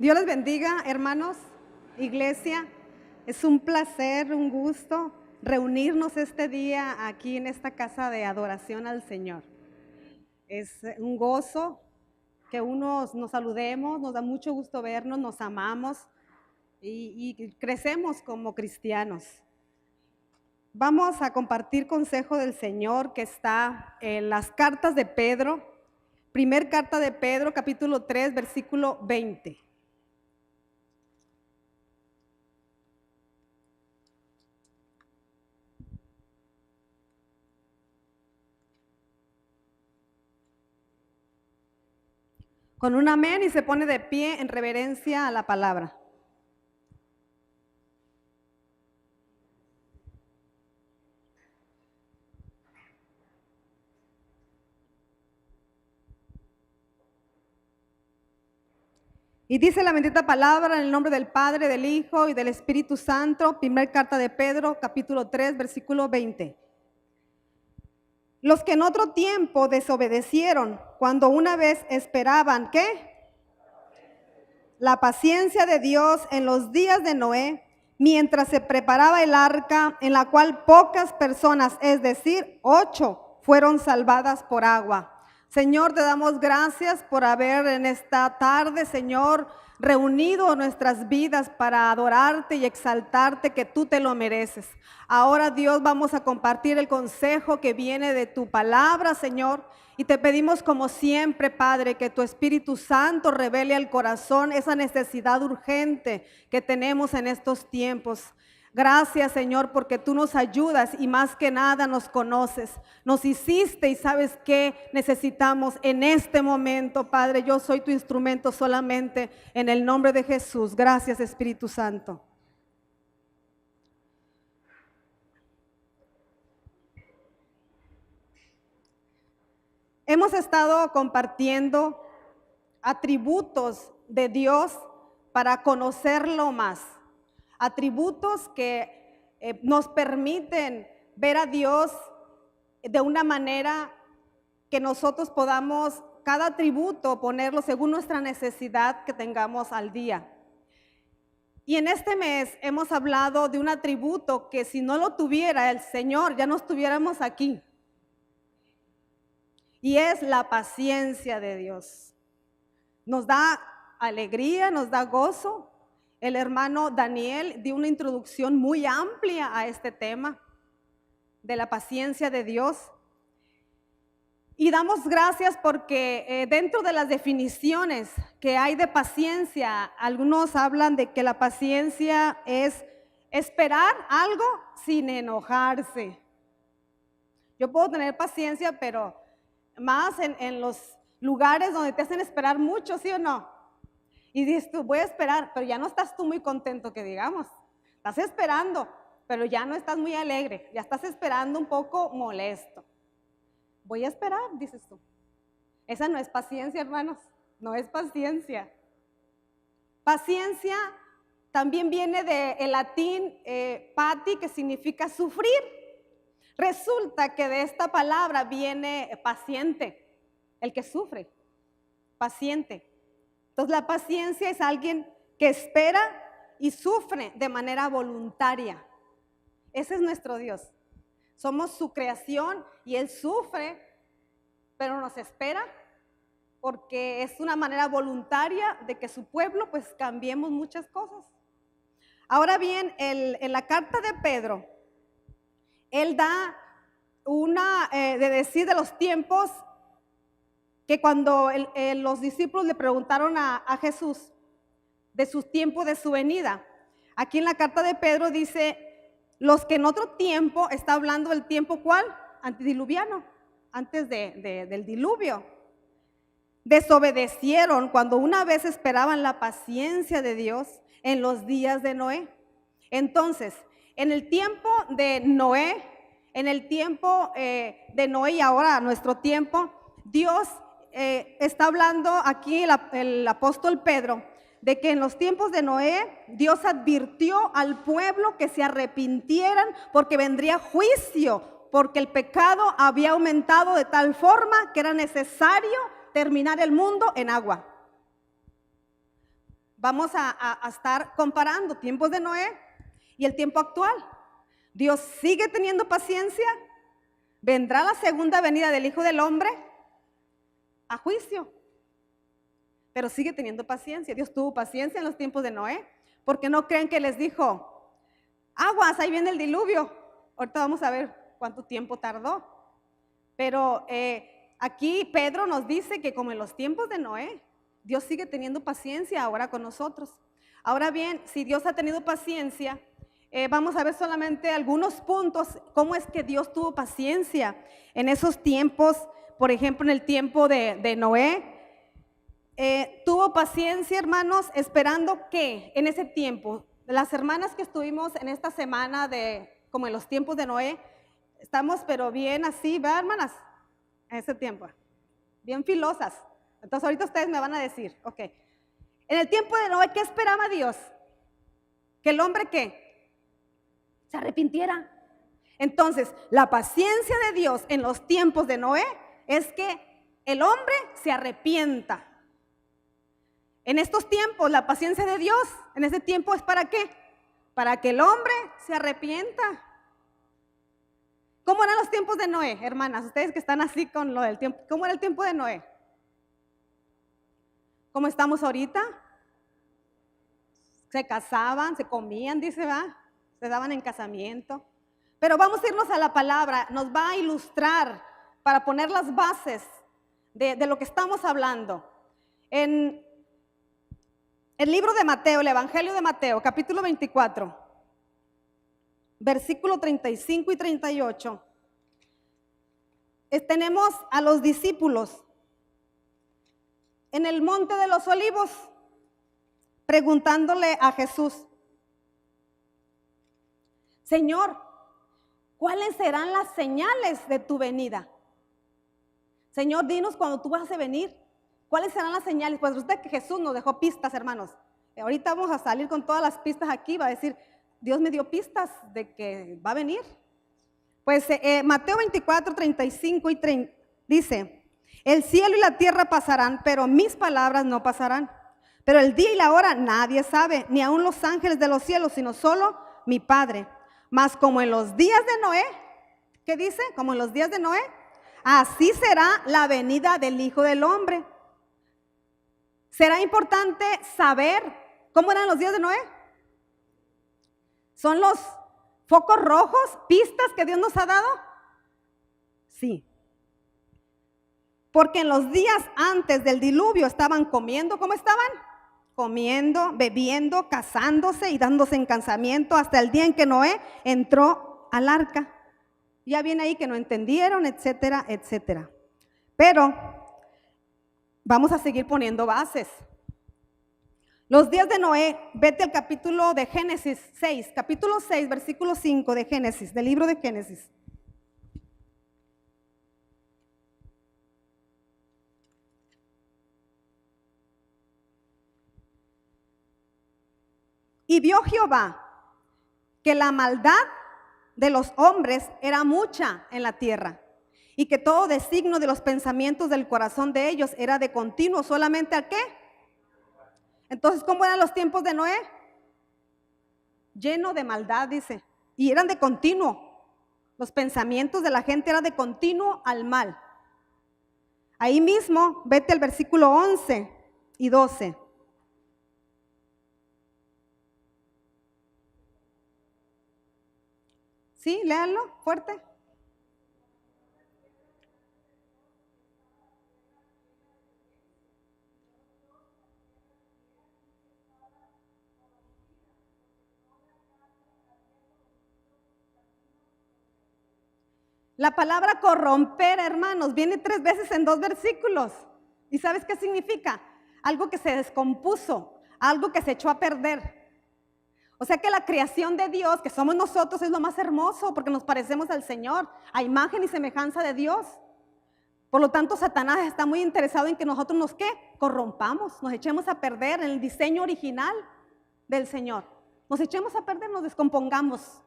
Dios les bendiga, hermanos, iglesia. Es un placer, un gusto reunirnos este día aquí en esta casa de adoración al Señor. Es un gozo que nos saludemos, nos da mucho gusto vernos, nos amamos y crecemos como cristianos. Vamos a compartir consejo del Señor que está en las cartas de Pedro, primer carta de Pedro, capítulo 3, versículo 20. Con un amén y se pone de pie en reverencia a la palabra. Y dice la bendita palabra en el nombre del Padre, del Hijo y del Espíritu Santo, primer carta de Pedro, capítulo 3, versículo 20. Los que en otro tiempo desobedecieron, cuando una vez esperaban, ¿qué? La paciencia de Dios en los días de Noé, mientras se preparaba el arca, en la cual pocas personas, es decir, 8, fueron salvadas por agua. Señor, te damos gracias por haber en esta tarde, Señor, reunido nuestras vidas para adorarte y exaltarte, que tú te lo mereces. Ahora, Dios, vamos a compartir el consejo que viene de tu palabra, Señor. Y te pedimos como siempre, Padre, que tu Espíritu Santo revele al corazón esa necesidad urgente que tenemos en estos tiempos. Gracias, Señor, porque tú nos ayudas y más que nada nos conoces. Nos hiciste y sabes qué necesitamos en este momento, Padre. Yo soy tu instrumento solamente en el nombre de Jesús. Gracias, Espíritu Santo. Hemos estado compartiendo atributos de Dios para conocerlo más. Atributos que nos permiten ver a Dios de una manera que nosotros podamos cada atributo ponerlo según nuestra necesidad que tengamos al día. Y en este mes hemos hablado de un atributo que si no lo tuviera el Señor ya no estuviéramos aquí. Y es la paciencia de Dios. Nos da alegría, nos da gozo. El hermano Daniel dio una introducción muy amplia a este tema de la paciencia de Dios. Y damos gracias porque dentro de las definiciones que hay de paciencia, algunos hablan de que la paciencia es esperar algo sin enojarse. Yo puedo tener paciencia, pero más en los lugares donde te hacen esperar mucho, ¿sí o no? Y dices tú, voy a esperar, pero ya no estás tú muy contento, que digamos. Estás esperando, pero ya no estás muy alegre, ya estás esperando un poco molesto. Voy a esperar, dices tú. Esa no es paciencia, hermanos, no es paciencia. Paciencia también viene del latín pati, que significa sufrir. Resulta que de esta palabra viene paciente, el que sufre, paciente. Entonces la paciencia es alguien que espera y sufre de manera voluntaria. Ese es nuestro Dios. Somos su creación y Él sufre, pero nos espera porque es una manera voluntaria de que su pueblo pues cambiemos muchas cosas. Ahora bien, en la carta de Pedro, él da una de decir de los tiempos que cuando los discípulos le preguntaron a Jesús de su tiempo, de su venida. Aquí en la carta de Pedro dice, los que en otro tiempo, está hablando del tiempo ¿cuál? Antediluviano, antes del diluvio. Desobedecieron cuando una vez esperaban la paciencia de Dios en los días de Noé. Entonces, en el tiempo de Noé, y ahora nuestro tiempo, Dios está hablando aquí el apóstol Pedro de que en los tiempos de Noé Dios advirtió al pueblo que se arrepintieran porque vendría juicio, porque el pecado había aumentado de tal forma que era necesario terminar el mundo en agua. vamos a estar comparando tiempos de Noé y el tiempo actual. Dios sigue teniendo paciencia. Vendrá la segunda venida del Hijo del Hombre a juicio, pero sigue teniendo paciencia. Dios tuvo paciencia en los tiempos de Noé, porque no creen que les dijo, aguas, ahí viene el diluvio. Ahorita vamos a ver cuánto tiempo tardó. Pero aquí Pedro nos dice que como en los tiempos de Noé, Dios sigue teniendo paciencia ahora con nosotros. Ahora bien, si Dios ha tenido paciencia, vamos a ver solamente algunos puntos, cómo es que Dios tuvo paciencia en esos tiempos. Por ejemplo, en el tiempo de Noé, tuvo paciencia, hermanos, esperando que en ese tiempo, las hermanas que estuvimos en esta semana como en los tiempos de Noé, estamos pero bien así, ¿verdad, hermanas? En ese tiempo, bien filosas. Entonces ahorita ustedes me van a decir, ok, en el tiempo de Noé, ¿qué esperaba Dios? Que el hombre, ¿qué? Se arrepintiera. Entonces, la paciencia de Dios en los tiempos de Noé es que el hombre se arrepienta. En estos tiempos, la paciencia de Dios en ese tiempo es ¿para qué? Para que el hombre se arrepienta. ¿Cómo eran los tiempos de Noé, hermanas? Ustedes que están así con lo del tiempo, ¿cómo era el tiempo de Noé? ¿Cómo estamos ahorita? Se casaban, se comían, dice, ¿va? Se daban en casamiento. Pero vamos a irnos a la palabra, nos va a ilustrar para poner las bases de lo que estamos hablando. En el libro de Mateo, el Evangelio de Mateo, capítulo 24, versículo 35 y 38, tenemos a los discípulos en el Monte de los Olivos preguntándole a Jesús, Señor, ¿cuáles serán las señales de tu venida? Señor, dinos cuando tú vas a venir. ¿Cuáles serán las señales? Pues usted que Jesús nos dejó pistas, hermanos. Ahorita vamos a salir con todas las pistas aquí. Va a decir, Dios me dio pistas de que va a venir. Pues Mateo 24, 35 y 30 dice, el cielo y la tierra pasarán, pero mis palabras no pasarán. Pero el día y la hora nadie sabe, ni aun los ángeles de los cielos, sino solo mi Padre. Mas como en los días de Noé, ¿qué dice? Como en los días de Noé, así será la venida del Hijo del Hombre. ¿Será importante saber cómo eran los días de Noé? ¿Son los focos rojos, pistas que Dios nos ha dado? Sí. Porque en los días antes del diluvio estaban comiendo, ¿cómo estaban? Comiendo, bebiendo, casándose y dándose en casamiento hasta el día en que Noé entró al arca. Ya viene ahí que no entendieron, etcétera, etcétera. Pero vamos a seguir poniendo bases. Los días de Noé, vete al capítulo de Génesis 6, capítulo 6, versículo 5 de Génesis, del libro de Génesis. Y vio Jehová que la maldad de los hombres era mucha en la tierra, y que todo designio de los pensamientos del corazón de ellos era de continuo, solamente ¿a qué? Entonces, ¿cómo eran los tiempos de Noé? Lleno de maldad, dice, y eran de continuo. Los pensamientos de la gente eran de continuo al mal. Ahí mismo, vete al versículo 11 y 12. ¿Sí? Léanlo fuerte. La palabra corromper, hermanos, viene 3 veces en 2 versículos. ¿Y sabes qué significa? Algo que se descompuso, algo que se echó a perder. O sea que la creación de Dios, que somos nosotros, es lo más hermoso porque nos parecemos al Señor, a imagen y semejanza de Dios. Por lo tanto, Satanás está muy interesado en que nosotros nos ¿qué? Corrompamos, nos echemos a perder en el diseño original del Señor. Nos echemos a perder, nos descompongamos.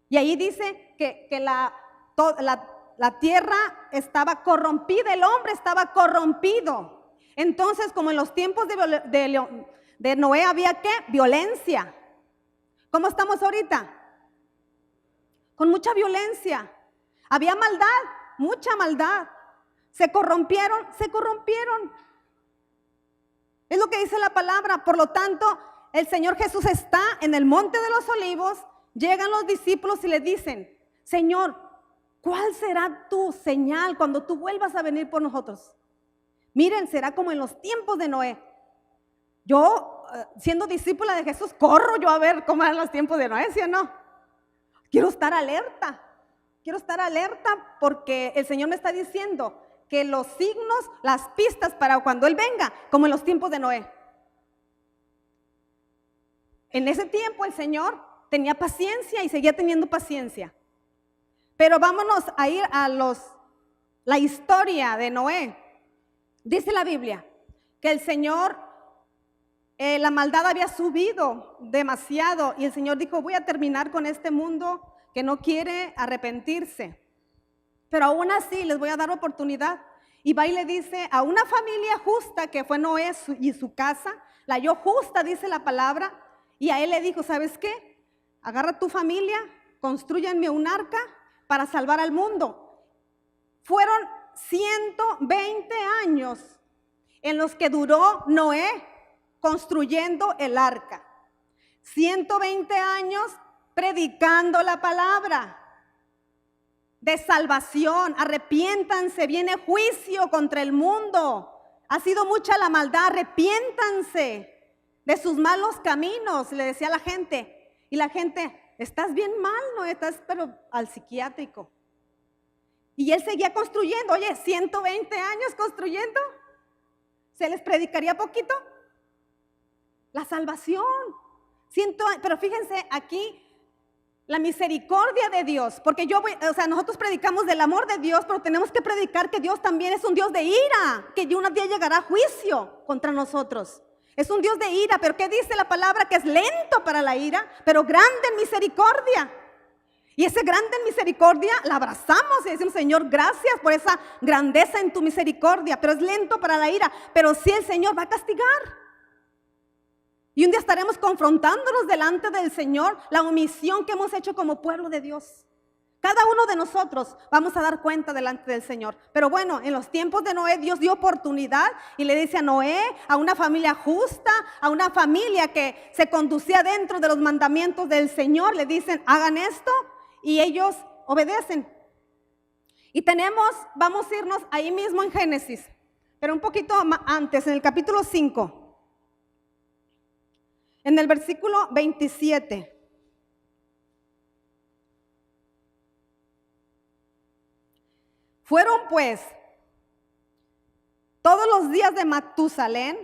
Y ahí dice que la tierra estaba corrompida, el hombre estaba corrompido. Entonces, como en los tiempos De Noé había ¿qué? Violencia. ¿Cómo estamos ahorita? Con mucha violencia. Había maldad, mucha maldad. Se corrompieron. Es lo que dice la palabra. Por lo tanto, el Señor Jesús está en el monte de los olivos. Llegan los discípulos y le dicen: Señor, ¿cuál será tu señal cuando tú vuelvas a venir por nosotros? Miren, será como en los tiempos de Noé. Yo, siendo discípula de Jesús, corro yo a ver cómo eran los tiempos de Noé, ¿sí o no? Quiero estar alerta porque el Señor me está diciendo que los signos, las pistas para cuando Él venga, como en los tiempos de Noé. En ese tiempo el Señor tenía paciencia y seguía teniendo paciencia. Pero vámonos a ir a la historia de Noé. Dice la Biblia que el Señor, la maldad había subido demasiado y el Señor dijo: voy a terminar con este mundo que no quiere arrepentirse. Pero aún así les voy a dar oportunidad. Y va y le dice a una familia justa que fue Noé y su casa, la halló justa, dice la palabra, y a él le dijo: ¿sabes qué? Agarra tu familia, construyanme un arca para salvar al mundo. Fueron 120 años en los que duró Noé construyendo el arca. 120 años predicando la palabra de salvación. Arrepiéntanse, viene juicio contra el mundo. Ha sido mucha la maldad, arrepiéntanse de sus malos caminos, le decía a la gente. Y la gente: estás bien mal, no estás, pero al psiquiátrico. Y él seguía construyendo. Oye, 120 años construyendo. ¿Se les predicaría poquito? La salvación. Pero fíjense aquí la misericordia de Dios, porque nosotros predicamos del amor de Dios, pero tenemos que predicar que Dios también es un Dios de ira, que un día llegará juicio contra nosotros. Es un Dios de ira, pero ¿qué dice la palabra? Que es lento para la ira, pero grande en misericordia. Y ese grande en misericordia la abrazamos y decimos: Señor, gracias por esa grandeza en tu misericordia, pero es lento para la ira, pero sí el Señor va a castigar. Y un día estaremos confrontándonos delante del Señor la omisión que hemos hecho como pueblo de Dios. Cada uno de nosotros vamos a dar cuenta delante del Señor. Pero bueno, en los tiempos de Noé, Dios dio oportunidad y le dice a Noé, a una familia justa, a una familia que se conducía dentro de los mandamientos del Señor, le dicen: hagan esto, y ellos obedecen. Y vamos a irnos ahí mismo en Génesis, pero un poquito antes, en el capítulo 5. En el versículo 27. Fueron pues todos los días de Matusalén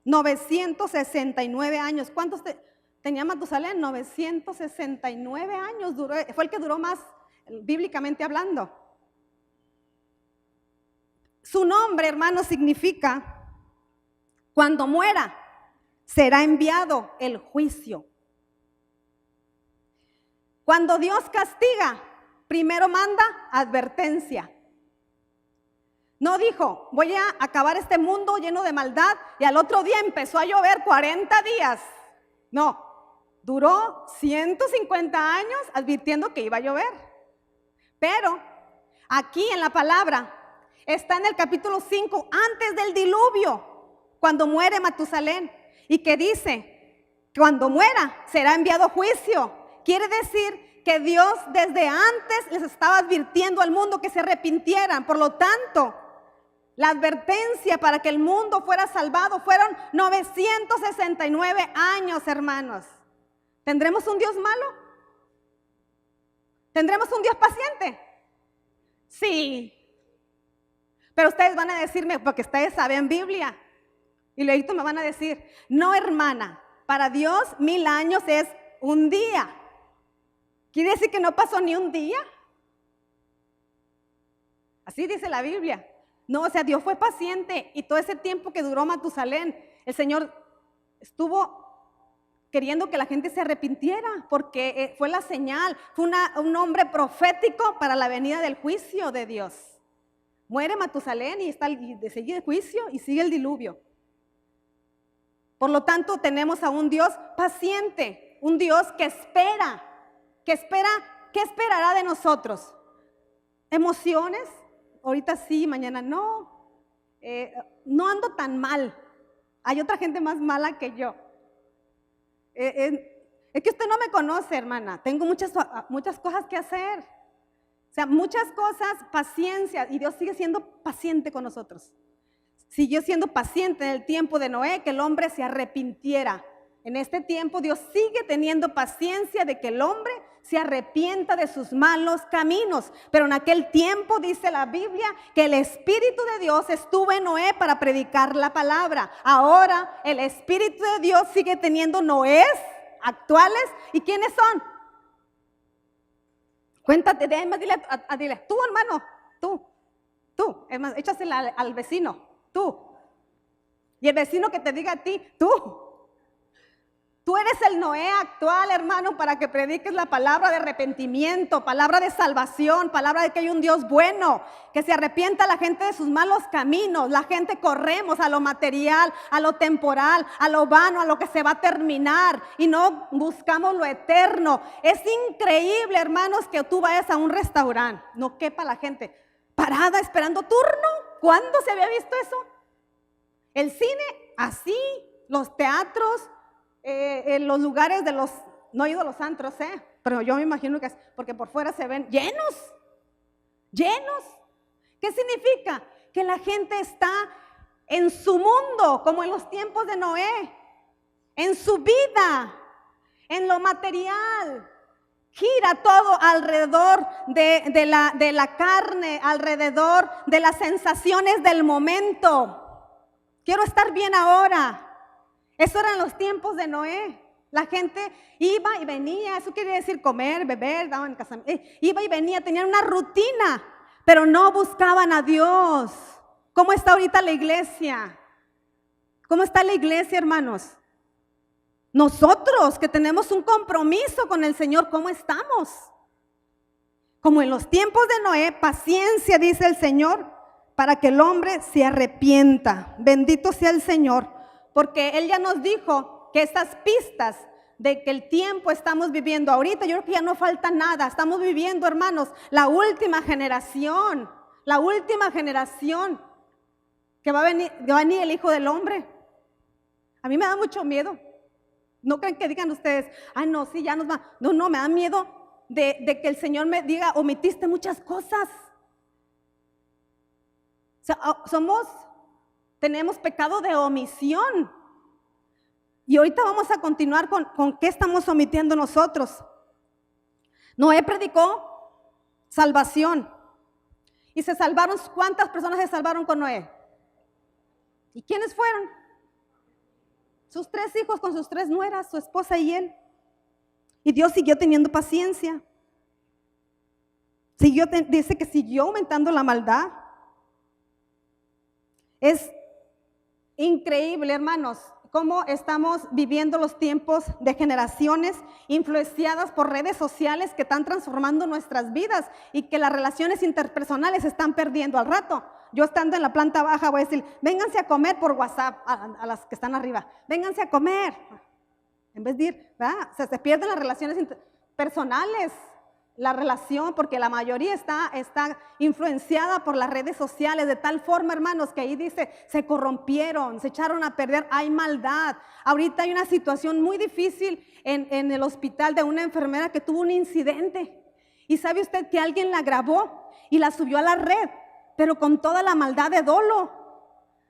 969 años. ¿Cuántos tenía Matusalén? 969 años duró, fue el que duró más bíblicamente hablando. Su nombre, hermano, significa: cuando muera será enviado el juicio. Cuando Dios castiga, primero manda advertencia. No dijo: voy a acabar este mundo lleno de maldad, y al otro día empezó a llover 40 días. No, duró 150 años advirtiendo que iba a llover. Pero aquí en la palabra está en el capítulo 5, antes del diluvio, cuando muere Matusalén. Y que dice: cuando muera será enviado juicio. Quiere decir que Dios desde antes les estaba advirtiendo al mundo que se arrepintieran. Por lo tanto, la advertencia para que el mundo fuera salvado fueron 969 años, hermanos. ¿Tendremos un Dios malo? ¿Tendremos un Dios paciente? Sí. Pero ustedes van a decirme, porque ustedes saben Biblia, y luego me van a decir: no, hermana, para Dios 1000 años es un día. ¿Quiere decir que no pasó ni un día? Así dice la Biblia. No, o sea, Dios fue paciente, y todo ese tiempo que duró Matusalén, el Señor estuvo queriendo que la gente se arrepintiera, porque fue la señal, fue un hombre profético para la venida del juicio de Dios. Muere Matusalén y sigue el juicio y sigue el diluvio. Por lo tanto, tenemos a un Dios paciente, un Dios que espera, ¿qué esperará de nosotros? ¿Emociones? Ahorita sí, mañana no. No ando tan mal. Hay otra gente más mala que yo. Es que usted no me conoce, hermana. Tengo muchas cosas que hacer. O sea, muchas cosas, paciencia. Y Dios sigue siendo paciente con nosotros. Siguió siendo paciente en el tiempo de Noé, que el hombre se arrepintiera. En este tiempo Dios sigue teniendo paciencia de que el hombre se arrepienta de sus malos caminos. Pero en aquel tiempo dice la Biblia que el Espíritu de Dios estuvo en Noé para predicar la palabra. Ahora el Espíritu de Dios sigue teniendo Noés actuales. ¿Y quiénes son? Cuéntate, dile, tú hermano, tú, hermano, échasela al vecino, tú. Y el vecino que te diga a ti, tú. Tú eres el Noé actual, hermano, para que prediques la palabra de arrepentimiento, palabra de salvación, palabra de que hay un Dios bueno, que se arrepienta la gente de sus malos caminos. La gente corremos a lo material, a lo temporal, a lo vano, a lo que se va a terminar y no buscamos lo eterno. Es increíble, hermanos, que tú vayas a un restaurante, no quepa la gente parada esperando turno. ¿Cuándo se había visto eso? El cine, así, los teatros, en los lugares de los, no he ido a los antros, pero yo me imagino que es porque por fuera se ven llenos. ¿Qué significa? Que la gente está en su mundo, como en los tiempos de Noé, en su vida, en lo material. Gira todo alrededor de la carne, alrededor de las sensaciones del momento. Quiero estar bien ahora. Eso eran los tiempos de Noé. La gente iba y venía, eso quiere decir comer, beber, daban casamiento. Iba y venía, tenían una rutina, pero no buscaban a Dios. ¿Cómo está ahorita la iglesia? ¿Cómo está la iglesia, hermanos? Nosotros que tenemos un compromiso con el Señor, ¿cómo estamos? Como en los tiempos de Noé, paciencia, dice el Señor, para que el hombre se arrepienta. Bendito sea el Señor. Porque Él ya nos dijo que estas pistas de que el tiempo estamos viviendo ahorita, yo creo que ya no falta nada. Estamos viviendo, hermanos, la última generación que va a venir el Hijo del Hombre. A mí me da mucho miedo. No creen que digan ustedes, ay no, sí, ya nos va. No, me da miedo de que el Señor me diga, omitiste muchas cosas. O sea, tenemos pecado de omisión. Y ahorita vamos a continuar con qué estamos omitiendo nosotros. Noé predicó salvación. Y se salvaron, ¿cuántas personas se salvaron con Noé? ¿Y quiénes fueron? Sus 3 hijos con sus 3 nueras, su esposa y él. Y Dios siguió teniendo paciencia. Dice que siguió aumentando la maldad. Es increíble, hermanos, cómo estamos viviendo los tiempos de generaciones influenciadas por redes sociales que están transformando nuestras vidas y que las relaciones interpersonales se están perdiendo al rato. Yo estando en la planta baja voy a decir, vénganse a comer por WhatsApp a las que están arriba, vénganse a comer. En vez de ir, ¿verdad? O sea, se pierden las relaciones personales. La relación, porque la mayoría está influenciada por las redes sociales de tal forma, hermanos, que ahí dice, se corrompieron, se echaron a perder, hay maldad. Ahorita hay una situación muy difícil en el hospital de una enfermera que tuvo un incidente. Y sabe usted que alguien la grabó y la subió a la red, pero con toda la maldad de dolo.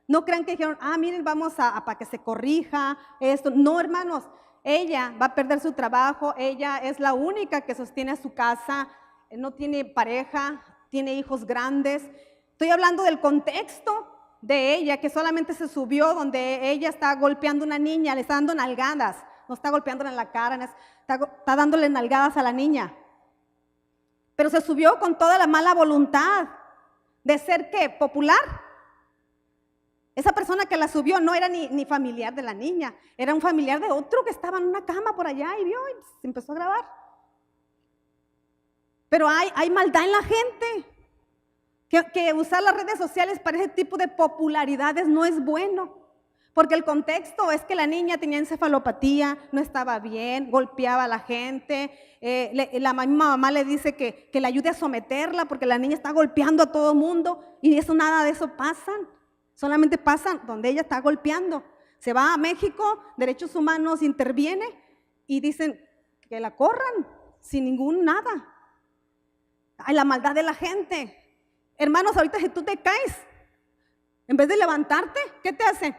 No crean que dijeron, miren, vamos para que se corrija esto. No, hermanos. Ella va a perder su trabajo, ella es la única que sostiene a su casa, no tiene pareja, tiene hijos grandes. Estoy hablando del contexto de ella, que solamente se subió donde ella está golpeando a una niña, le está dando nalgadas, no está golpeándola en la cara, está dándole nalgadas a la niña. Pero se subió con toda la mala voluntad de ser, ¿qué? Popular. Esa persona que la subió no era ni familiar de la niña, era un familiar de otro que estaba en una cama por allá y vio y se empezó a grabar. Pero hay maldad en la gente, que usar las redes sociales para ese tipo de popularidades no es bueno. Porque el contexto es que la niña tenía encefalopatía, no estaba bien, golpeaba a la gente. La misma mamá le dice que le ayude a someterla porque la niña está golpeando a todo el mundo. Y eso, nada de eso pasan. Solamente pasan donde ella está golpeando. Se va a México, Derechos Humanos interviene y dicen que la corran sin ningún nada. Ay, la maldad de la gente. Hermanos, ahorita si tú te caes, en vez de levantarte, ¿qué te hacen?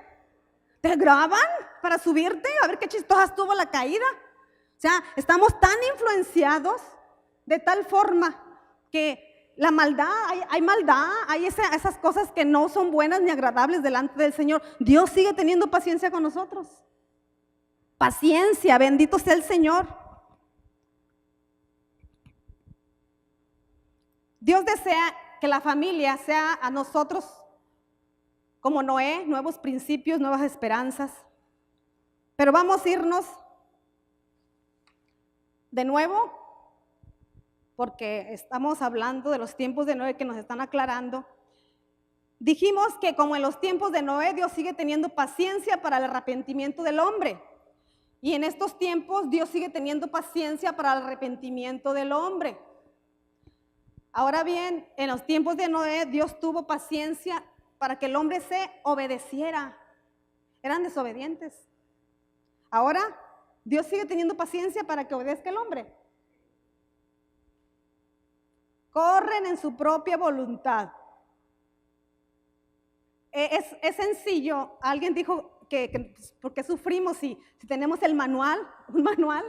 Te graban para subirte, a ver qué chistosa estuvo la caída. O sea, estamos tan influenciados de tal forma que la maldad, hay maldad, hay esas cosas que no son buenas ni agradables delante del Señor. Dios sigue teniendo paciencia con nosotros. Paciencia, bendito sea el Señor. Dios desea que la familia sea a nosotros como Noé, nuevos principios, nuevas esperanzas. Pero vamos a irnos de nuevo, porque estamos hablando de los tiempos de Noé que nos están aclarando. Dijimos que como en los tiempos de Noé, Dios sigue teniendo paciencia para el arrepentimiento del hombre. Y en estos tiempos Dios sigue teniendo paciencia para el arrepentimiento del hombre. Ahora bien, en los tiempos de Noé, Dios tuvo paciencia para que el hombre se obedeciera. Eran desobedientes. Ahora, Dios sigue teniendo paciencia para que obedezca el hombre. Corren en su propia voluntad. Es sencillo. Alguien dijo que ¿por qué sufrimos si tenemos el manual, un manual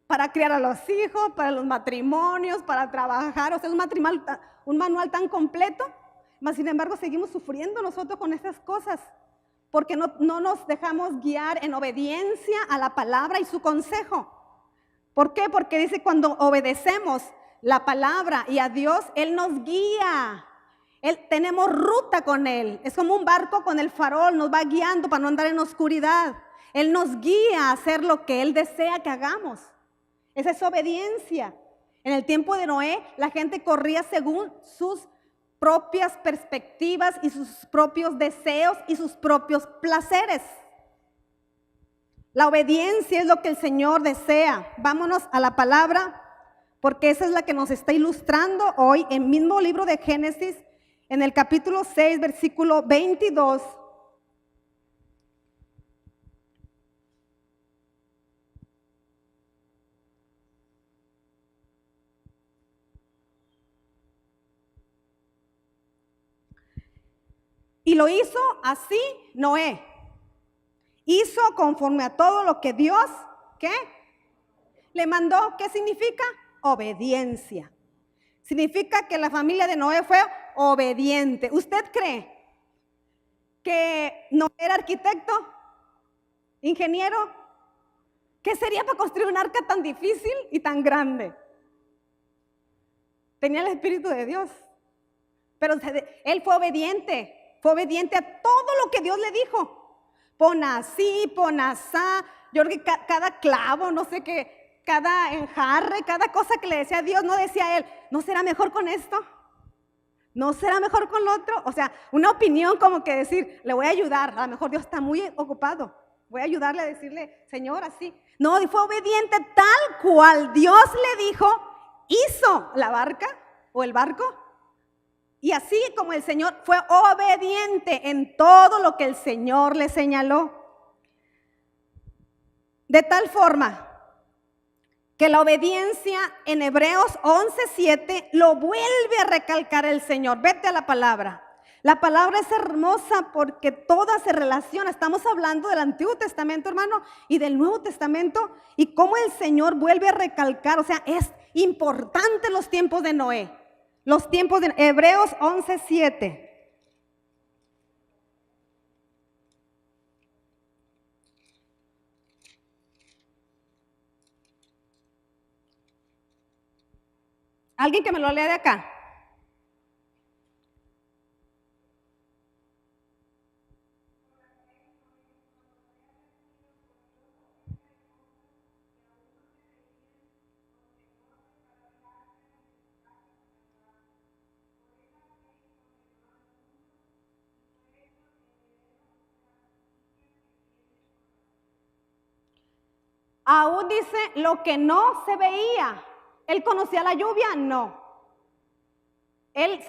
para criar a los hijos, para los matrimonios, para trabajar? O sea, un manual tan completo. Mas sin embargo seguimos sufriendo nosotros con estas cosas, porque no nos dejamos guiar en obediencia a la palabra y su consejo. ¿Por qué? Porque dice, cuando obedecemos la palabra y a Dios, Él nos guía. Tenemos ruta con Él. Es como un barco con el farol, nos va guiando para no andar en oscuridad. Él nos guía a hacer lo que Él desea que hagamos. Esa es obediencia. En el tiempo de Noé, la gente corría según sus propias perspectivas y sus propios deseos y sus propios placeres. La obediencia es lo que el Señor desea. Vámonos a la palabra, porque esa es la que nos está ilustrando hoy en el mismo libro de Génesis, en el capítulo 6, versículo 22. Y lo hizo así Noé. Hizo conforme a todo lo que Dios, ¿qué? Le mandó. ¿Qué significa? Obediencia. Significa que la familia de Noé fue obediente. ¿Usted cree que Noé era arquitecto? ¿Ingeniero? ¿Qué sería para construir un arca tan difícil y tan grande? Tenía el Espíritu de Dios. Pero él fue obediente a todo lo que Dios le dijo. Pon así, pon asá. Yo creo que cada clavo, no sé qué, cada enjarre, cada cosa que le decía a Dios, no decía él, ¿no será mejor con esto? ¿No será mejor con lo otro? O sea, una opinión como que decir, le voy a ayudar. A lo mejor Dios está muy ocupado. Voy a ayudarle a decirle, Señor, así. No, fue obediente tal cual Dios le dijo, hizo la barca o el barco. Y así como el Señor fue obediente en todo lo que el Señor le señaló. De tal forma que la obediencia en Hebreos 11:7 lo vuelve a recalcar el Señor. Vete a la palabra. La palabra es hermosa porque toda se relaciona. Estamos hablando del Antiguo Testamento, hermano, y del Nuevo Testamento, y cómo el Señor vuelve a recalcar. O sea, es importante los tiempos de Noé. Los tiempos de Hebreos 11:7. ¿Alguien que me lo lea de acá? Aún dice lo que no se veía. ¿Él conocía la lluvia? No. Él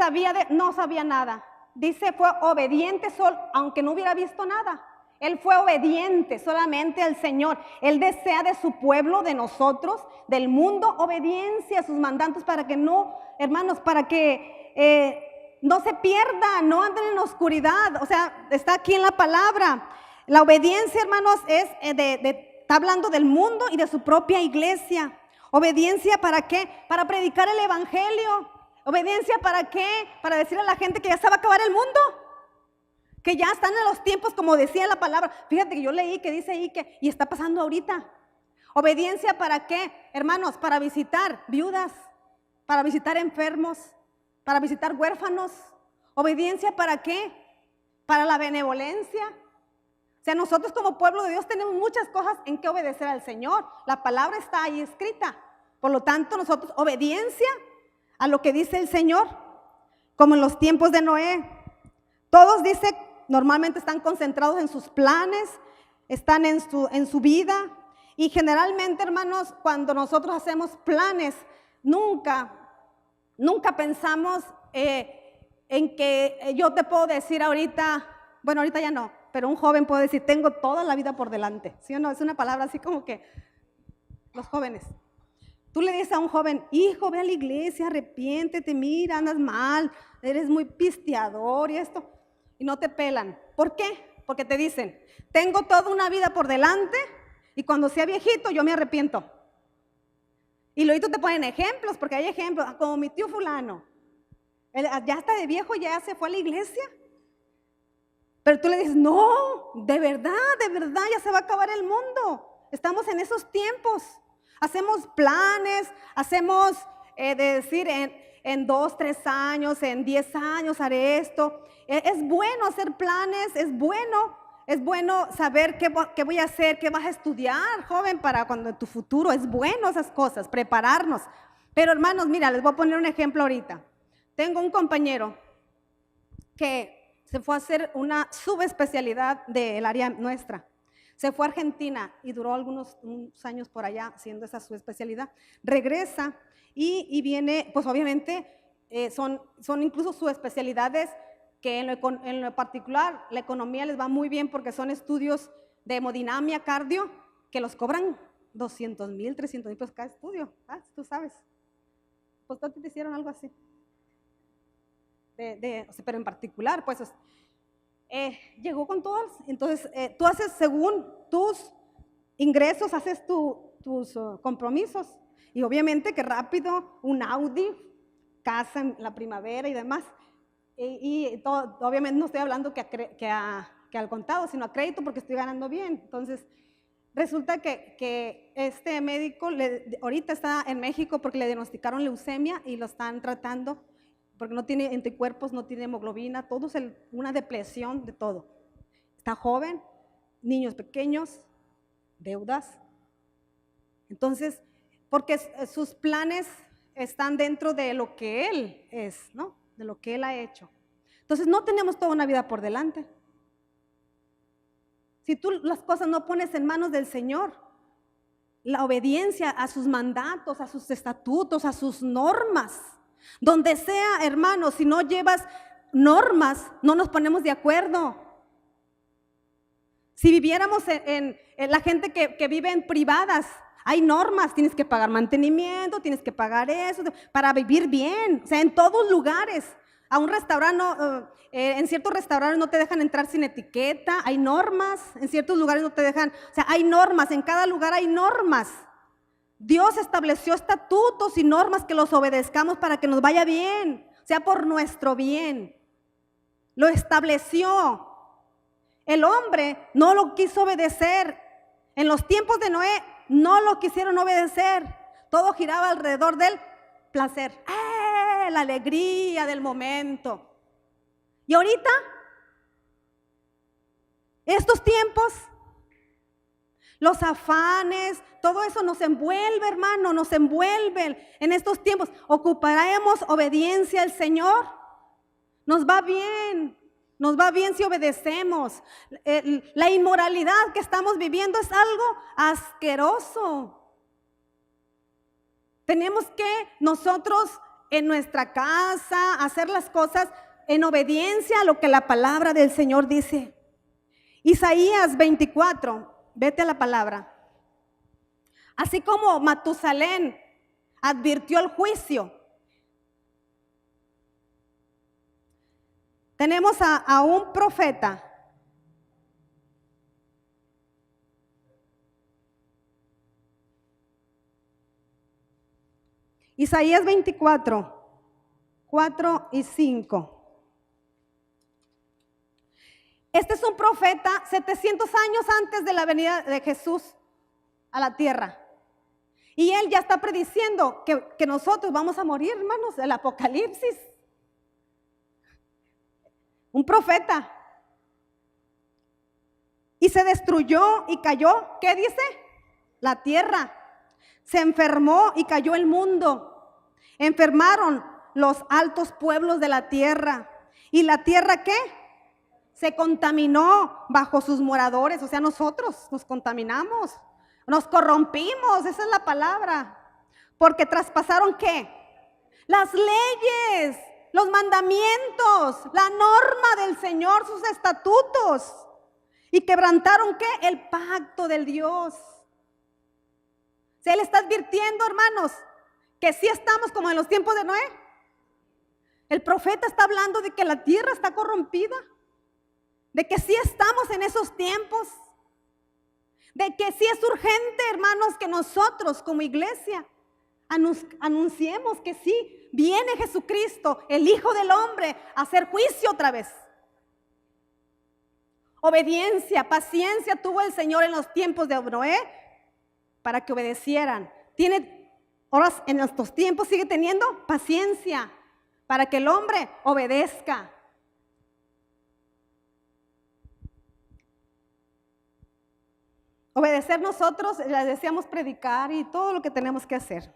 no sabía nada. Dice, fue obediente aunque no hubiera visto nada. Él fue obediente solamente al Señor. Él desea de su pueblo, de nosotros, del mundo, obediencia a sus mandatos para que no, hermanos, para que no se pierda, no anden en la oscuridad. O sea, está aquí en la palabra. La obediencia, hermanos, está hablando del mundo y de su propia iglesia. Obediencia, ¿para qué? Para predicar el evangelio. Obediencia, ¿para qué? Para decirle a la gente que ya se va a acabar el mundo. Que ya están en los tiempos, como decía la palabra. Fíjate que yo leí que dice ahí y está pasando ahorita. Obediencia, ¿para qué? Hermanos, para visitar viudas, para visitar enfermos, para visitar huérfanos. Obediencia, ¿para qué? Para la benevolencia. O sea, nosotros como pueblo de Dios tenemos muchas cosas en que obedecer al Señor. La palabra está ahí escrita. Por lo tanto, nosotros, obediencia a lo que dice el Señor, como en los tiempos de Noé. Todos, dice, normalmente están concentrados en sus planes, están en su vida. Y generalmente, hermanos, cuando nosotros hacemos planes, nunca pensamos en que yo te puedo decir ahorita, bueno, ahorita ya no, pero un joven puede decir, tengo toda la vida por delante. ¿Sí o no? Es una palabra así como que los jóvenes. Tú le dices a un joven, hijo, ve a la iglesia, arrepiéntete, mira, andas mal, eres muy pisteador y esto. Y no te pelan. ¿Por qué? Porque te dicen, tengo toda una vida por delante y cuando sea viejito yo me arrepiento. Y luego te ponen ejemplos, porque hay ejemplos, como mi tío fulano. Él ya está de viejo, ya se fue a la iglesia. Pero tú le dices, no, de verdad, ya se va a acabar el mundo. Estamos en esos tiempos. Hacemos planes, hacemos de decir en 2, 3 años, en 10 años haré esto. Es bueno hacer planes, es bueno saber qué voy a hacer, qué vas a estudiar, joven, para cuando en tu futuro. Es bueno esas cosas, prepararnos. Pero hermanos, mira, les voy a poner un ejemplo ahorita. Tengo un compañero que se fue a hacer una subespecialidad del área nuestra. Se fue a Argentina y duró unos años por allá haciendo esa subespecialidad. Regresa y viene, pues obviamente son incluso subespecialidades que en lo particular la economía les va muy bien porque son estudios de hemodinamia, cardio, que los cobran 200,000, 300,000 pesos cada estudio. Tú sabes. Pues ¿no te hicieron algo así? Pero en particular, pues llegó con todas. Entonces, tú haces según tus ingresos, haces tus compromisos. Y obviamente que rápido, un Audi, casa en la primavera y demás. Y todo, obviamente no estoy hablando que al contado, sino a crédito porque estoy ganando bien. Entonces, resulta que este médico ahorita está en México porque le diagnosticaron leucemia y lo están tratando porque no tiene anticuerpos, no tiene hemoglobina, todo es una depresión de todo. Está joven, niños pequeños, deudas. Entonces, porque sus planes están dentro de lo que él es, ¿no? De lo que él ha hecho. Entonces, no tenemos toda una vida por delante. Si tú las cosas no pones en manos del Señor, la obediencia a sus mandatos, a sus estatutos, a sus normas, donde sea, hermanos, si no llevas normas, no nos ponemos de acuerdo. Si viviéramos en la gente que vive en privadas, hay normas, tienes que pagar mantenimiento, tienes que pagar eso, para vivir bien. O sea, en todos lugares. A un restaurante, en ciertos restaurantes no te dejan entrar sin etiqueta, hay normas, en ciertos lugares no te dejan, o sea, hay normas, en cada lugar hay normas. Dios estableció estatutos y normas que los obedezcamos para que nos vaya bien, sea por nuestro bien. Lo estableció. El hombre no lo quiso obedecer. En los tiempos de Noé no lo quisieron obedecer. Todo giraba alrededor del placer, la alegría del momento. Y ahorita, estos tiempos, los afanes, todo eso nos envuelve, hermano, nos envuelve en estos tiempos. ¿Ocuparemos obediencia al Señor? Nos va bien. Nos va bien si obedecemos. La inmoralidad que estamos viviendo es algo asqueroso. Tenemos que nosotros en nuestra casa hacer las cosas en obediencia a lo que la palabra del Señor dice. Isaías 24, vete a la palabra. Así como Matusalén advirtió el juicio, tenemos a un profeta Isaías 24, 4 y 5. Este es un profeta 700 años antes de la venida de Jesús a la tierra. Y él ya está prediciendo que nosotros vamos a morir, hermanos, el Apocalipsis. Un profeta. Y se destruyó y cayó, ¿qué dice? La tierra. Se enfermó y cayó el mundo. Enfermaron los altos pueblos de la tierra. ¿Y la tierra qué? Se contaminó bajo sus moradores. O sea, nosotros nos contaminamos. Nos corrompimos, esa es la palabra. Porque traspasaron ¿qué? Las leyes, los mandamientos, la norma del Señor, sus estatutos. Y quebrantaron ¿qué? El pacto del Dios. Se le está advirtiendo, hermanos, que sí estamos como en los tiempos de Noé. El profeta está hablando de que la tierra está corrompida, de que sí estamos en esos tiempos, de que sí es urgente, hermanos, que nosotros como iglesia anunciemos que sí viene Jesucristo, el Hijo del Hombre, a hacer juicio otra vez. Obediencia, paciencia tuvo el Señor en los tiempos de Noé para que obedecieran. Ahora en estos tiempos sigue teniendo paciencia para que el hombre obedezca. Obedecer nosotros, les decíamos predicar y todo lo que tenemos que hacer.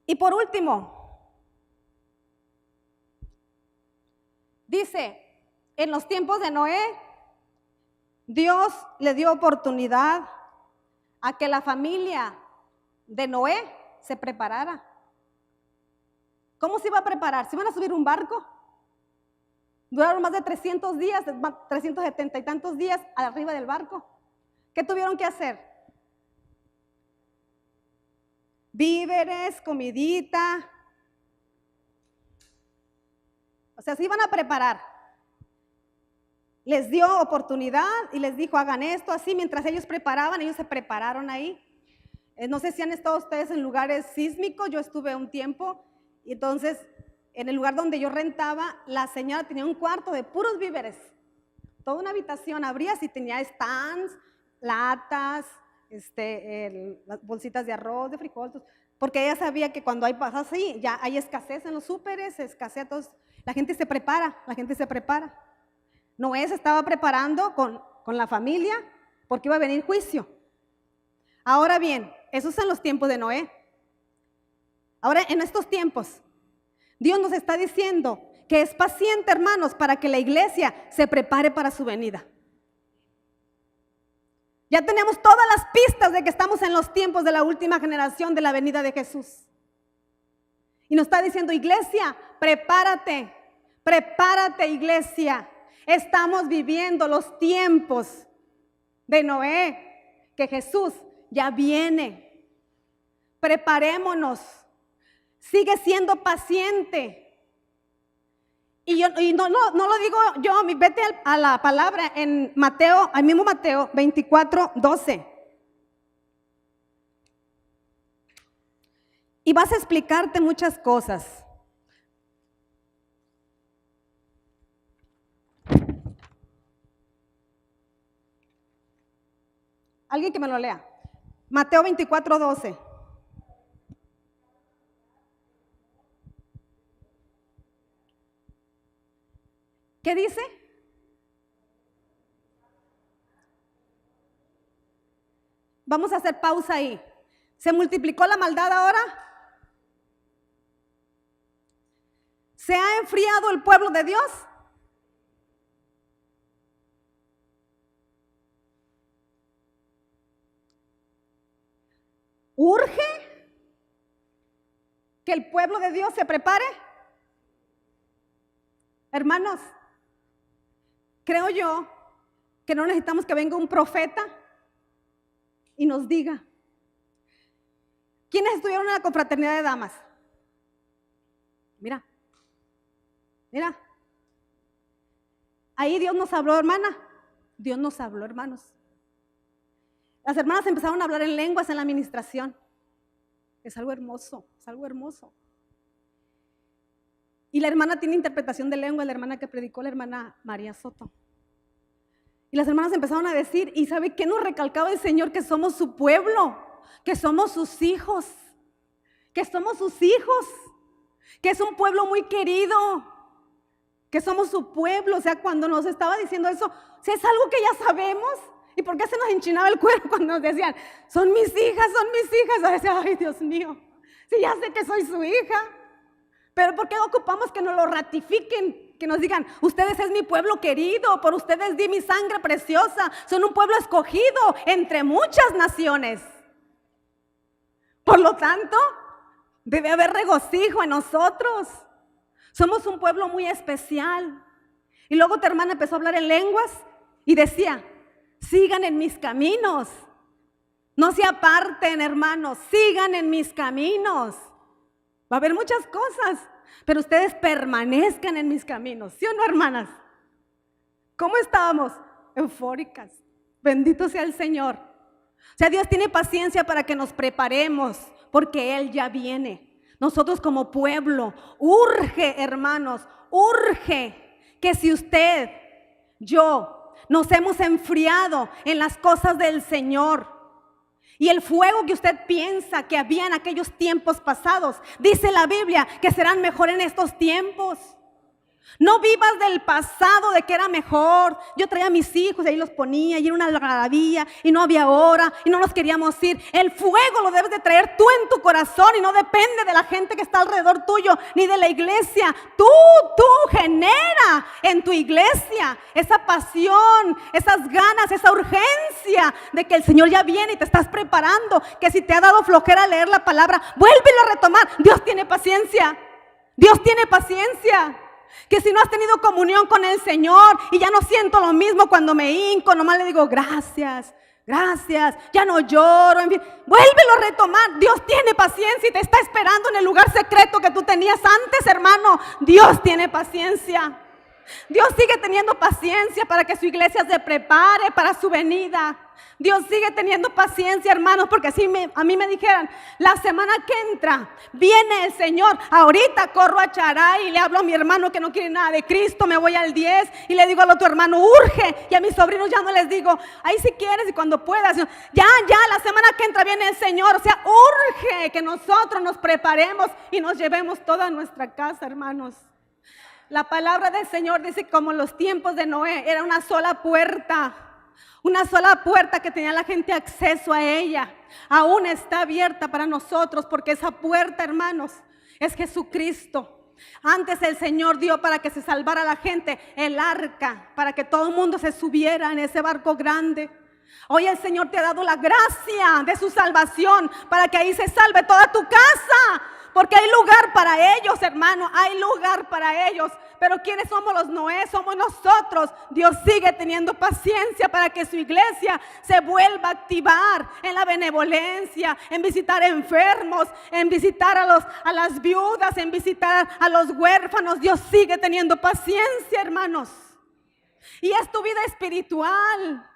Y por último, dice, en los tiempos de Noé, Dios le dio oportunidad a que la familia de Noé se preparara. ¿Cómo se iba a preparar? ¿Se iban a subir un barco? Duraron más de 300 días, 370 y tantos días arriba del barco. ¿Qué tuvieron que hacer? Víveres, comidita. O sea, se iban a preparar. Les dio oportunidad y les dijo, hagan esto, así. Mientras ellos preparaban, ellos se prepararon ahí. No sé si han estado ustedes en lugares sísmicos. Yo estuve un tiempo y entonces en el lugar donde yo rentaba, la señora tenía un cuarto de puros víveres. Toda una habitación abrías y tenía stands, latas, las bolsitas de arroz, de frijol, porque ella sabía que cuando hay pasas así, ya hay escasez en los súperes, escasez, entonces la gente se prepara, Noé se estaba preparando con la familia porque iba a venir juicio. Ahora bien, esos son los tiempos de Noé. Ahora en estos tiempos, Dios nos está diciendo que es paciente, hermanos, para que la iglesia se prepare para su venida. Ya tenemos todas las pistas de que estamos en los tiempos de la última generación de la venida de Jesús. Y nos está diciendo, iglesia, prepárate, iglesia. Estamos viviendo los tiempos de Noé, que Jesús ya viene. Preparémonos. Sigue siendo paciente. Y no lo digo yo, vete a la palabra en Mateo, al mismo Mateo 24, 12. Y vas a explicarte muchas cosas. Alguien que me lo lea. Mateo 24, 12. ¿Qué dice? Vamos a hacer pausa ahí. ¿Se multiplicó la maldad ahora? ¿Se ha enfriado el pueblo de Dios? ¿Urge que el pueblo de Dios se prepare? Hermanos, creo yo que no necesitamos que venga un profeta y nos diga. ¿Quiénes estuvieron en la confraternidad de damas? Mira. Ahí Dios nos habló, hermana. Dios nos habló, hermanos. Las hermanas empezaron a hablar en lenguas en la administración. Es algo hermoso, es algo hermoso. Y la hermana tiene interpretación de lengua, la hermana que predicó, la hermana María Soto. Y las hermanas empezaron a decir, ¿y sabe qué nos recalcaba el Señor? Que somos su pueblo, que somos sus hijos, que es un pueblo muy querido, que somos su pueblo. O sea, cuando nos estaba diciendo eso, o sea, es algo que ya sabemos. ¿Y por qué se nos enchinaba el cuerpo cuando nos decían, son mis hijas, son mis hijas? A veces, ay, Dios mío, sí, ya sé que soy su hija, pero ¿por qué ocupamos que nos lo ratifiquen? Que nos digan, ustedes es mi pueblo querido, por ustedes di mi sangre preciosa, son un pueblo escogido entre muchas naciones. Por lo tanto, debe haber regocijo en nosotros. Somos un pueblo muy especial. Y luego tu hermana empezó a hablar en lenguas y decía, sigan en mis caminos, no se aparten, hermanos, sigan en mis caminos. Va a haber muchas cosas, pero ustedes permanezcan en mis caminos, ¿sí o no, hermanas? ¿Cómo estábamos? Eufóricas. Bendito sea el Señor. O sea, Dios tiene paciencia para que nos preparemos, porque Él ya viene. Nosotros como pueblo, urge, hermanos, urge que si usted, yo, nos hemos enfriado en las cosas del Señor, y el fuego que usted piensa que había en aquellos tiempos pasados, dice la Biblia que serán mejor en estos tiempos. No vivas del pasado de que era mejor. Yo traía a mis hijos y ahí los ponía y era una algarabía y no había hora y no nos queríamos ir. El fuego lo debes de traer tú en tu corazón y no depende de la gente que está alrededor tuyo ni de la iglesia. Tú genera en tu iglesia esa pasión, esas ganas, esa urgencia de que el Señor ya viene y te estás preparando. Que si te ha dado flojera leer la palabra, vuélvelo a retomar. Dios tiene paciencia. Dios tiene paciencia. Que si no has tenido comunión con el Señor y ya no siento lo mismo cuando me hinco, nomás le digo gracias, gracias, ya no lloro, en fin, vuélvelo a retomar. Dios tiene paciencia y te está esperando en el lugar secreto que tú tenías antes, hermano. Dios tiene paciencia. Dios sigue teniendo paciencia para que su iglesia se prepare para su venida. Dios sigue teniendo paciencia, hermanos, porque así a mí me dijeran, la semana que entra viene el Señor. Ahorita corro a Charay y le hablo a mi hermano que no quiere nada de Cristo, me voy al 10 y le digo al otro hermano, urge. Y a mis sobrinos ya no les digo, ahí si quieres y cuando puedas. Ya, la semana que entra viene el Señor. O sea, urge que nosotros nos preparemos y nos llevemos toda nuestra casa, hermanos. La palabra del Señor dice como en los tiempos de Noé, era una sola puerta que tenía la gente acceso a ella. Aún está abierta para nosotros porque esa puerta, hermanos, es Jesucristo. Antes el Señor dio para que se salvara la gente el arca, para que todo el mundo se subiera en ese barco grande. Hoy el Señor te ha dado la gracia de su salvación para que ahí se salve toda tu casa. Porque hay lugar para ellos, hermano, hay lugar para ellos. Pero ¿quiénes somos los Noé? Somos nosotros. Dios sigue teniendo paciencia para que su iglesia se vuelva a activar en la benevolencia, en visitar enfermos, en visitar a las viudas, en visitar a los huérfanos. Dios sigue teniendo paciencia, hermanos. Y es tu vida espiritual.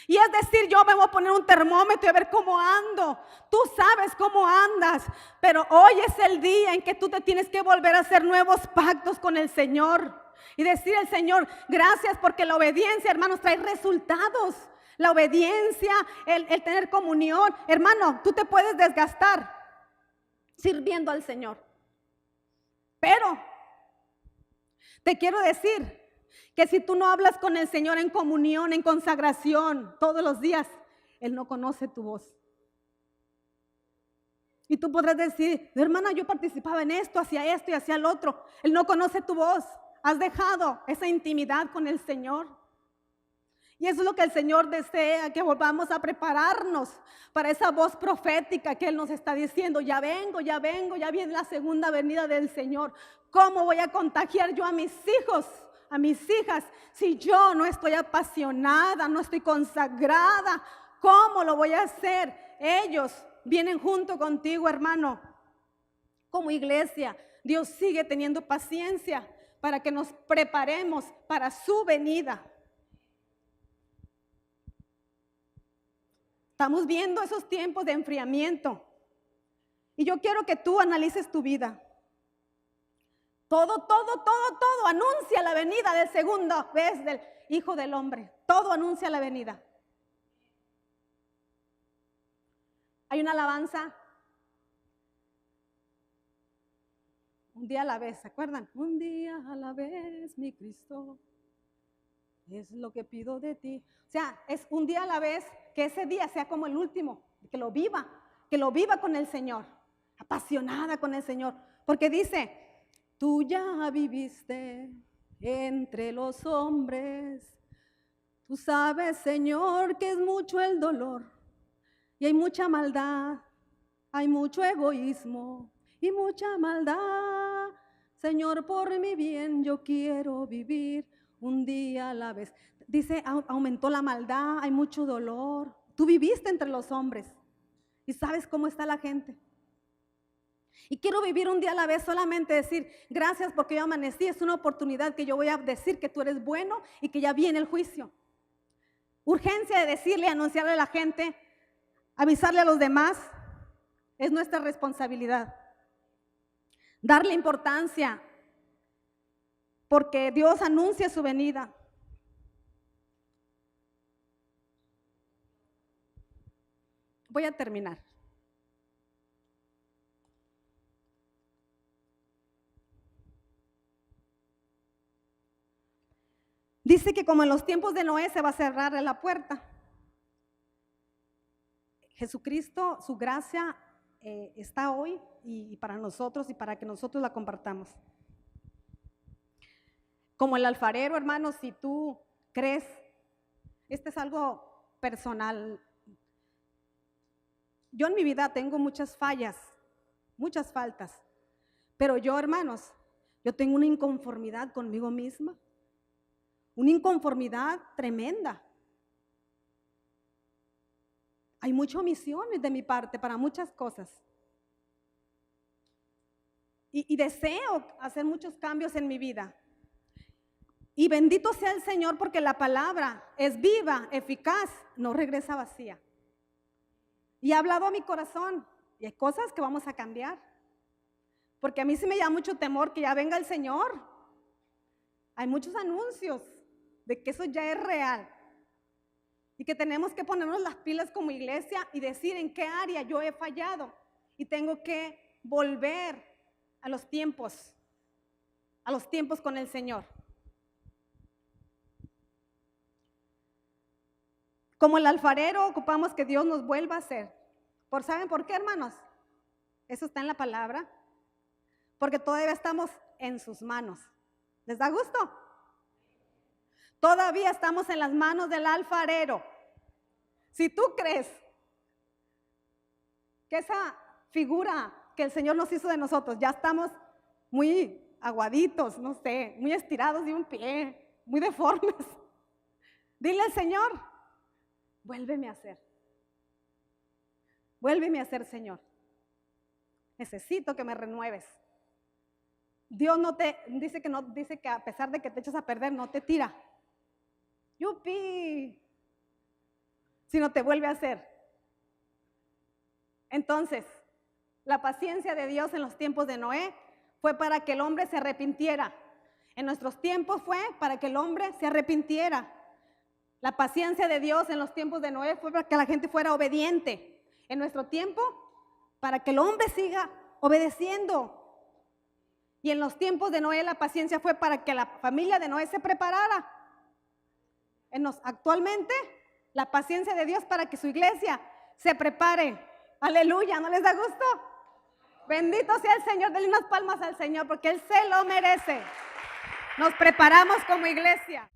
Y es decir, yo me voy a poner un termómetro y a ver cómo ando. Tú sabes cómo andas, pero hoy es el día en que tú te tienes que volver a hacer nuevos pactos con el Señor y decir al Señor, gracias, porque la obediencia, hermanos, trae resultados. La obediencia, el tener comunión. Hermano, tú te puedes desgastar sirviendo al Señor, pero te quiero decir que si tú no hablas con el Señor en comunión, en consagración, todos los días, Él no conoce tu voz. Y tú podrás decir, hermana, yo participaba en esto y hacia el otro. Él no conoce tu voz. Has dejado esa intimidad con el Señor. Y eso es lo que el Señor desea, que volvamos a prepararnos para esa voz profética que Él nos está diciendo. Ya vengo, ya viene la segunda venida del Señor. ¿Cómo voy a contagiar yo a mis hijos, a mis hijas, si yo no estoy apasionada, no estoy consagrada? ¿Cómo lo voy a hacer? Ellos vienen junto contigo, hermano. Como iglesia, Dios sigue teniendo paciencia para que nos preparemos para su venida. Estamos viendo esos tiempos de enfriamiento. Y yo quiero que tú analices tu vida. Todo anuncia la venida de segunda vez del Hijo del Hombre. Todo anuncia la venida. Hay una alabanza. Un día a la vez, ¿se acuerdan? Un día a la vez, mi Cristo, es lo que pido de ti. O sea, es un día a la vez, que ese día sea como el último, que lo viva con el Señor, apasionada con el Señor. Porque dice, tú ya viviste entre los hombres, tú sabes, Señor, que es mucho el dolor y hay mucha maldad, hay mucho egoísmo y mucha maldad. Señor, por mi bien yo quiero vivir un día a la vez. Dice, aumentó la maldad, hay mucho dolor. Tú viviste entre los hombres y sabes cómo está la gente. Y quiero vivir un día a la vez, solamente decir, gracias porque yo amanecí. Es una oportunidad que yo voy a decir que tú eres bueno y que ya viene el juicio. Urgencia de decirle, anunciarle a la gente, avisarle a los demás, es nuestra responsabilidad. Darle importancia, porque Dios anuncia su venida. Voy a terminar. Dice que como en los tiempos de Noé se va a cerrar la puerta. Jesucristo, su gracia está hoy y para nosotros y para que nosotros la compartamos. Como el alfarero, hermano, si tú crees, este es algo personal. Yo en mi vida tengo muchas fallas, muchas faltas, pero yo, hermanos, yo tengo una inconformidad conmigo misma, una inconformidad tremenda. Hay muchas omisiones de mi parte para muchas cosas. Y deseo hacer muchos cambios en mi vida. Y bendito sea el Señor porque la palabra es viva, eficaz, no regresa vacía. Y ha hablado a mi corazón y hay cosas que vamos a cambiar. Porque a mí sí me da mucho temor que ya venga el Señor. Hay muchos anuncios de que eso ya es real. Y que tenemos que ponernos las pilas como iglesia y decir en qué área yo he fallado. Y tengo que volver a los tiempos con el Señor. Como el alfarero, ocupamos que Dios nos vuelva a hacer. ¿Saben por qué, hermanos? Eso está en la palabra. Porque todavía estamos en sus manos. ¿Les da gusto? Todavía estamos en las manos del alfarero. Si tú crees que esa figura que el Señor nos hizo de nosotros, ya estamos muy aguaditos, no sé, muy estirados de un pie, muy deformes, dile al Señor, vuélveme a hacer. Vuélveme a hacer, Señor. Necesito que me renueves. Dios no te dice que a pesar de que te echas a perder, no te tira. ¡Yupi! Sino te vuelve a hacer. Entonces, la paciencia de Dios en los tiempos de Noé fue para que el hombre se arrepintiera. En nuestros tiempos fue para que el hombre se arrepintiera. La paciencia de Dios en los tiempos de Noé fue para que la gente fuera obediente. En nuestro tiempo, para que el hombre siga obedeciendo. Y en los tiempos de Noé la paciencia fue para que la familia de Noé se preparara. Actualmente, la paciencia de Dios para que su iglesia se prepare. Aleluya, ¿no les da gusto? Bendito sea el Señor. Denle unas palmas al Señor porque Él se lo merece. Nos preparamos como iglesia.